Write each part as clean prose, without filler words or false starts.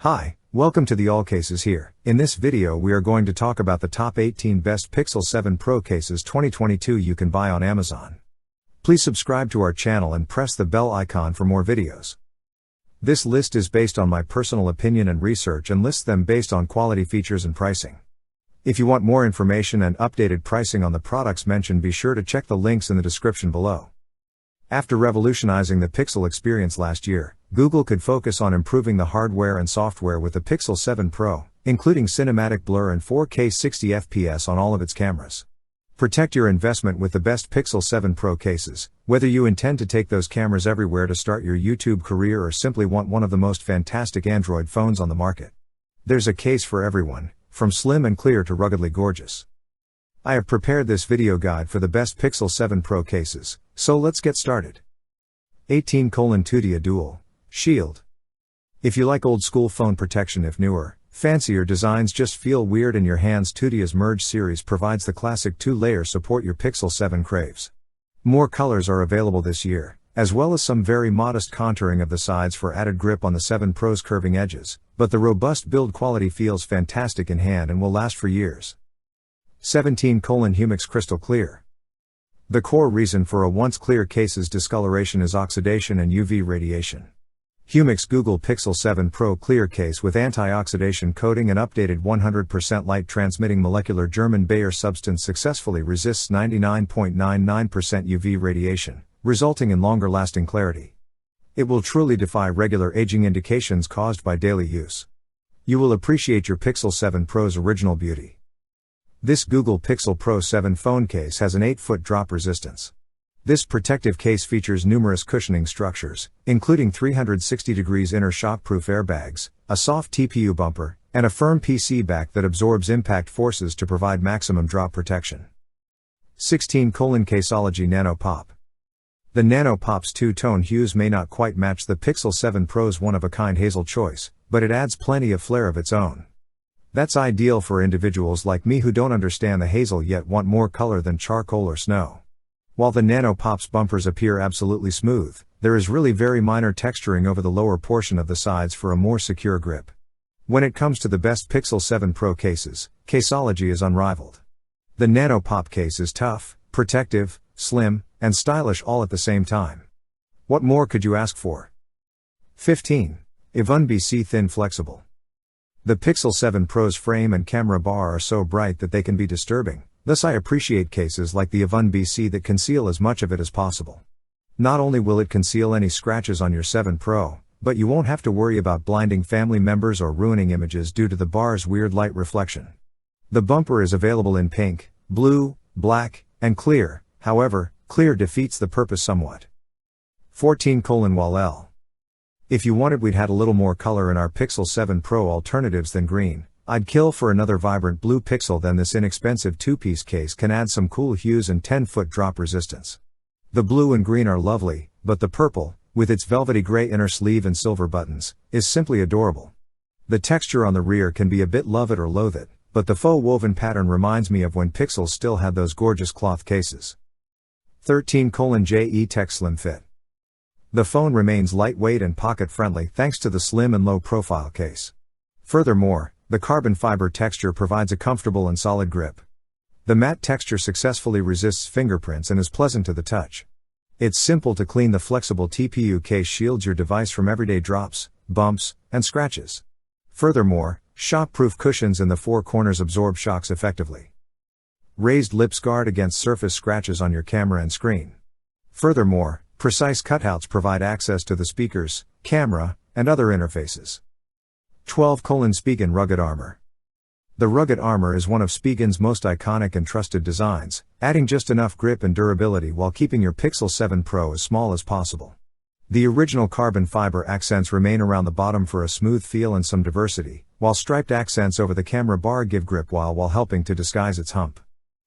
Hi, welcome to the AllCasesHere. In this video we are going to talk about the top 18 best Pixel 7 Pro cases 2022 you can buy on Amazon. Please subscribe to our channel and press the bell icon for more videos. This list is based on my personal opinion and research and lists them based on quality, features and pricing. If you want more information and updated pricing on the products mentioned, be sure to check the links in the description below. After revolutionizing the Pixel experience last year, Google could focus on improving the hardware and software with the Pixel 7 Pro, including cinematic blur and 4K 60 FPS on all of its cameras. Protect your investment with the best Pixel 7 Pro cases, whether you intend to take those cameras everywhere to start your YouTube career or simply want one of the most fantastic Android phones on the market. There's a case for everyone, from slim and clear to ruggedly gorgeous. I have prepared this video guide for the best Pixel 7 Pro cases, so let's get started. 18:2D Dual Shield. If you like old school phone protection, if newer, fancier designs just feel weird in your hands, 2D's Merge series provides the classic 2-layer support your Pixel 7 craves. More colors are available this year, as well as some very modest contouring of the sides for added grip on the 7 Pro's curving edges, but the robust build quality feels fantastic in hand and will last for years. 17:Humix Crystal Clear. The core reason for a once clear case's discoloration is oxidation and UV radiation. Humix Google Pixel 7 Pro Clear Case with anti-oxidation coating and updated 100% light transmitting molecular German Bayer substance successfully resists 99.99% UV radiation, resulting in longer lasting clarity. It will truly defy regular aging indications caused by daily use. You will appreciate your Pixel 7 Pro's original beauty. This Google Pixel Pro 7 phone case has an 8-foot drop resistance. This protective case features numerous cushioning structures, including 360 degrees inner shockproof airbags, a soft TPU bumper, and a firm PC back that absorbs impact forces to provide maximum drop protection. 16:Caseology Nano Pop. The Nano Pop's two-tone hues may not quite match the Pixel 7 Pro's one-of-a-kind hazel choice, but it adds plenty of flair of its own. That's ideal for individuals like me who don't understand the hazel yet want more color than charcoal or snow. While the Nano Pop's bumpers appear absolutely smooth, there is really very minor texturing over the lower portion of the sides for a more secure grip. When it comes to the best Pixel 7 Pro cases, Caseology is unrivaled. The Nano Pop case is tough, protective, slim, and stylish all at the same time. What more could you ask for? 15. Unbc Thin Flexible. The Pixel 7 Pro's frame and camera bar are so bright that they can be disturbing, thus I appreciate cases like the Unbc that conceal as much of it as possible. Not only will it conceal any scratches on your 7 Pro, but you won't have to worry about blinding family members or ruining images due to the bar's weird light reflection. The bumper is available in pink, blue, black, and clear, however, clear defeats the purpose somewhat. 14:Wall. If you wanted we'd had a little more color in our Pixel 7 Pro alternatives than green, I'd kill for another vibrant blue Pixel. Then this inexpensive two-piece case can add some cool hues and 10-foot drop resistance. The blue and green are lovely, but the purple, with its velvety gray inner sleeve and silver buttons, is simply adorable. The texture on the rear can be a bit love it or loathe it, but the faux woven pattern reminds me of when Pixels still had those gorgeous cloth cases. 13:JE Tech Slim Fit. The phone remains lightweight and pocket-friendly thanks to the slim and low-profile case. Furthermore, the carbon fiber texture provides a comfortable and solid grip. The matte texture successfully resists fingerprints and is pleasant to the touch. It's simple to clean. The flexible TPU case shields your device from everyday drops, bumps, and scratches. Furthermore, shockproof cushions in the four corners absorb shocks effectively. Raised lips guard against surface scratches on your camera and screen. Furthermore, precise cutouts provide access to the speakers, camera, and other interfaces. 12:Spigen Rugged Armor. The rugged armor is one of Spigen's most iconic and trusted designs, adding just enough grip and durability while keeping your Pixel 7 Pro as small as possible. The original carbon fiber accents remain around the bottom for a smooth feel and some diversity, while striped accents over the camera bar give grip while helping to disguise its hump.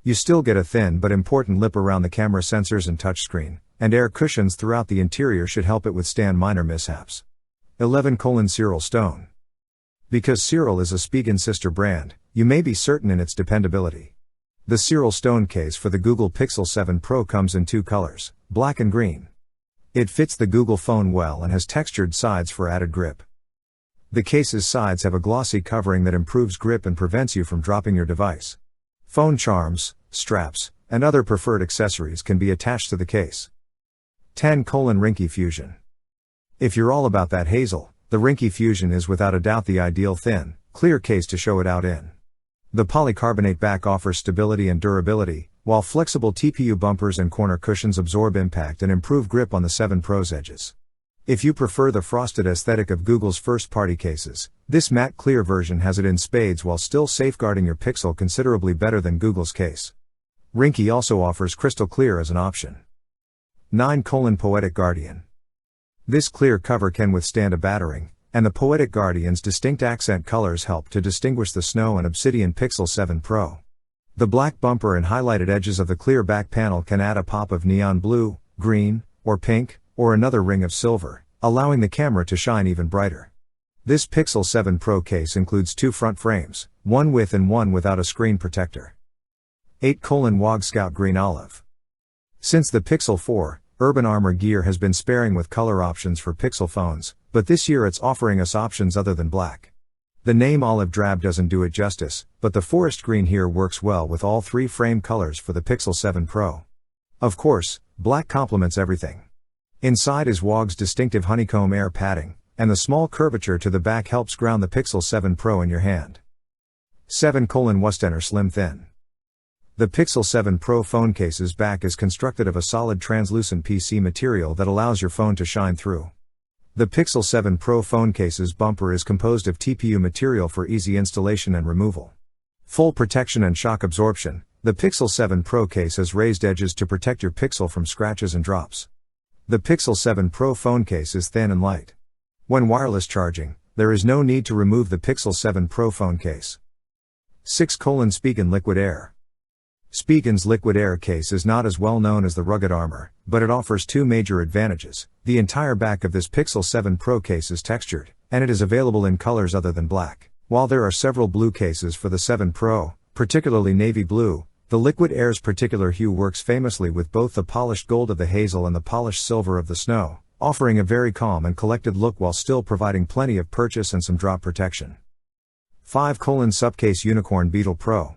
You still get a thin but important lip around the camera sensors and touchscreen, and air cushions throughout the interior should help it withstand minor mishaps. 11:Cyril Stone. Because Cyril is a Spigen sister brand, you may be certain in its dependability. The Cyril Stone case for the Google Pixel 7 Pro comes in two colors, black and green. It fits the Google phone well and has textured sides for added grip. The case's sides have a glossy covering that improves grip and prevents you from dropping your device. Phone charms, straps, and other preferred accessories can be attached to the case. 10. Rinky Fusion. If you're all about that hazel, the Rinky Fusion is without a doubt the ideal thin, clear case to show it out in. The polycarbonate back offers stability and durability, while flexible TPU bumpers and corner cushions absorb impact and improve grip on the 7 Pro's edges. If you prefer the frosted aesthetic of Google's first-party cases, this matte clear version has it in spades while still safeguarding your Pixel considerably better than Google's case. Rinky also offers crystal clear as an option. 9. Poetic Guardian. This clear cover can withstand a battering, and the Poetic Guardian's distinct accent colors help to distinguish the snow and obsidian Pixel 7 Pro. The black bumper and highlighted edges of the clear back panel can add a pop of neon blue, green, or pink, or another ring of silver, allowing the camera to shine even brighter. This Pixel 7 Pro case includes 2 front frames, one with and one without a screen protector. 8. WOG Scout Green Olive. Since the Pixel 4, Urban Armor Gear has been sparing with color options for Pixel phones, but this year it's offering us options other than black. The name olive drab doesn't do it justice, but the forest green here works well with all 3 frame colors for the Pixel 7 Pro. Of course, black complements everything. Inside is WOG's distinctive honeycomb air padding, and the small curvature to the back helps ground the Pixel 7 Pro in your hand. 7. Westenner Slim Thin. The Pixel 7 Pro phone case's back is constructed of a solid translucent PC material that allows your phone to shine through. The Pixel 7 Pro phone case's bumper is composed of TPU material for easy installation and removal. Full protection and shock absorption, the Pixel 7 Pro case has raised edges to protect your Pixel from scratches and drops. The Pixel 7 Pro phone case is thin and light. When wireless charging, there is no need to remove the Pixel 7 Pro phone case. 6. Spigen Liquid Air. Spigen's Liquid Air case is not as well known as the rugged armor, but it offers 2 major advantages. The entire back of this Pixel 7 Pro case is textured, and it is available in colors other than black. While there are several blue cases for the 7 Pro, particularly navy blue, the Liquid Air's particular hue works famously with both the polished gold of the hazel and the polished silver of the snow, offering a very calm and collected look while still providing plenty of purchase and some drop protection. 5. Subcase Unicorn Beetle Pro.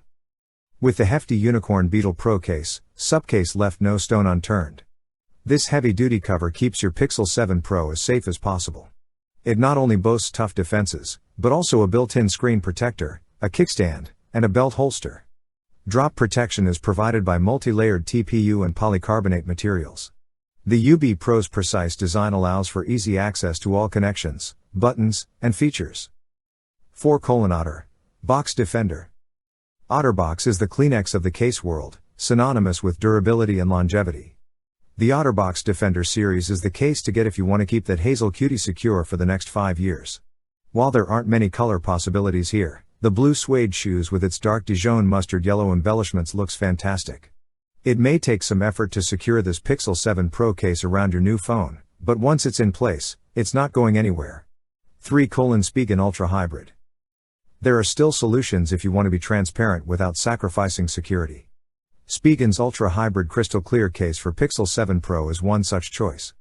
With the hefty Unicorn Beetle Pro case, Subcase left no stone unturned. This heavy-duty cover keeps your Pixel 7 Pro as safe as possible. It not only boasts tough defenses, but also a built-in screen protector, a kickstand, and a belt holster. Drop protection is provided by multi-layered TPU and polycarbonate materials. The UB Pro's precise design allows for easy access to all connections, buttons, and features. 4. OTTERBOX Defender. OTTERBOX is the Kleenex of the case world, synonymous with durability and longevity. The OTTERBOX Defender series is the case to get if you want to keep that hazel cutie secure for the next 5 years. While there aren't many color possibilities here, the blue suede shoes with its dark Dijon mustard yellow embellishments looks fantastic. It may take some effort to secure this Pixel 7 Pro case around your new phone, but once it's in place, it's not going anywhere. 3. Spigen Ultra Hybrid. There are still solutions if you want to be transparent without sacrificing security. Spigen's Ultra Hybrid Crystal Clear case for Pixel 7 Pro is one such choice.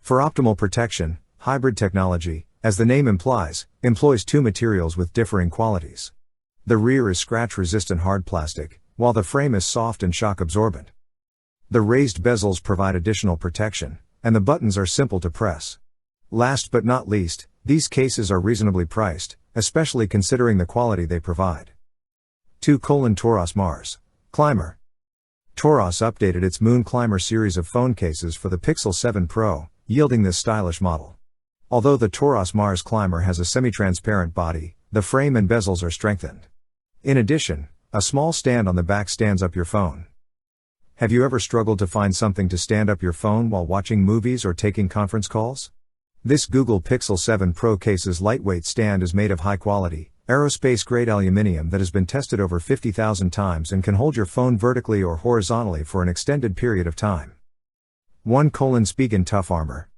For optimal protection, hybrid technology, as the name implies, employs 2 materials with differing qualities. The rear is scratch-resistant hard plastic, while the frame is soft and shock-absorbent. The raised bezels provide additional protection, and the buttons are simple to press. Last but not least, these cases are reasonably priced, especially considering the quality they provide. 2. Toros Mars Climber. Toros updated its Moon Climber series of phone cases for the Pixel 7 Pro, yielding this stylish model. Although the Toros Mars Climber has a semi-transparent body, the frame and bezels are strengthened. In addition, a small stand on the back stands up your phone. Have you ever struggled to find something to stand up your phone while watching movies or taking conference calls? This Google Pixel 7 Pro case's lightweight stand is made of high-quality, aerospace-grade aluminum that has been tested over 50,000 times and can hold your phone vertically or horizontally for an extended period of time. 1. Spigen Tough Armor.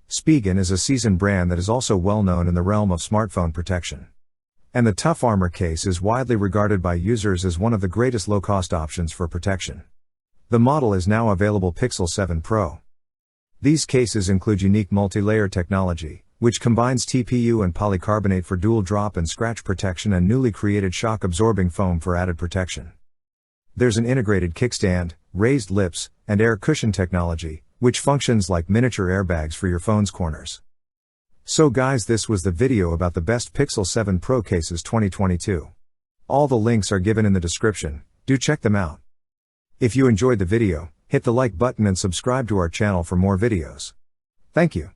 Spigen is a seasoned brand that is also well known in the realm of smartphone protection. And the Tough Armor case is widely regarded by users as one of the greatest low-cost options for protection. The model is now available Pixel 7 Pro. These cases include unique multi-layer technology, which combines TPU and polycarbonate for dual drop and scratch protection and newly created shock absorbing foam for added protection. There's an integrated kickstand, raised lips, and air cushion technology, which functions like miniature airbags for your phone's corners. So guys, this was the video about the best Pixel 7 Pro cases 2022. All the links are given in the description, do check them out. If you enjoyed the video, hit the like button and subscribe to our channel for more videos. Thank you.